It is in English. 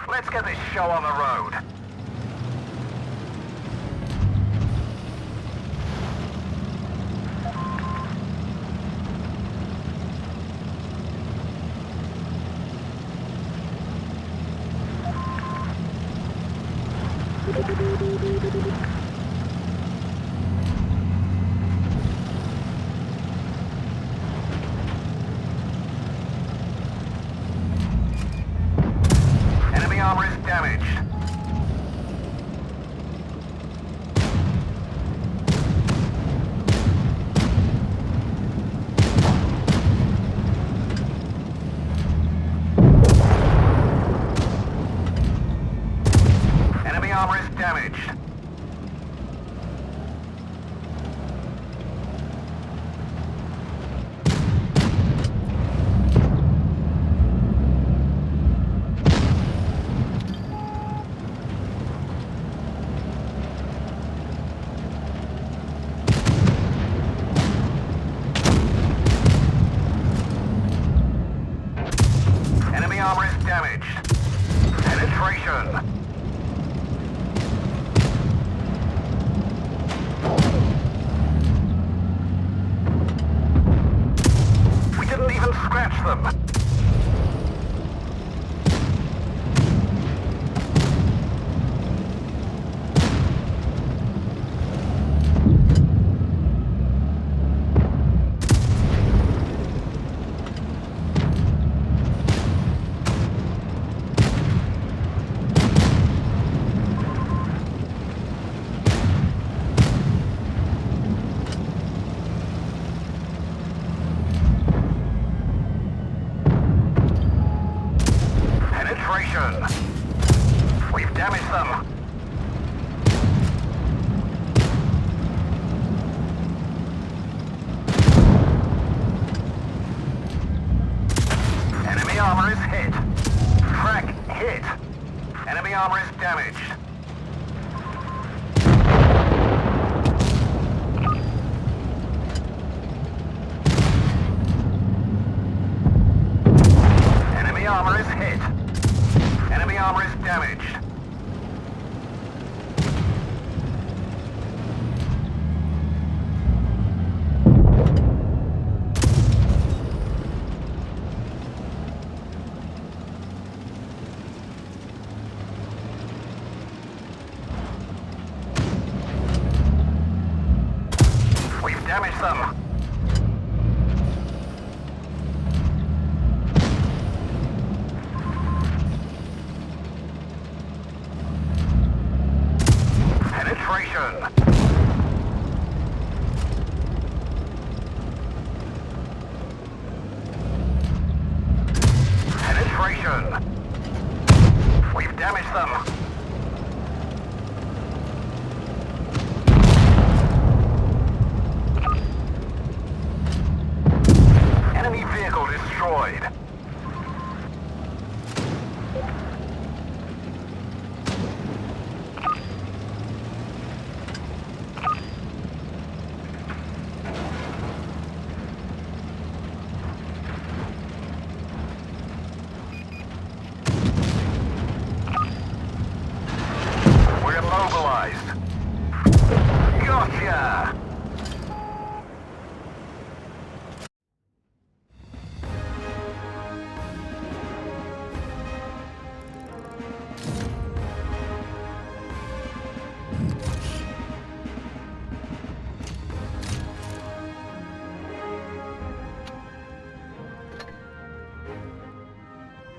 Let's get this show on the road. Enemy armor is damaged. Enemy armor is damaged. Enemy armor is damaged. Penetration. We didn't even scratch them. We've damaged them. Enemy armor is hit. Frag hit. Enemy armor is damaged. Enemy armor is hit. Enemy armor is damaged. We've damaged them. Penetration. Penetration.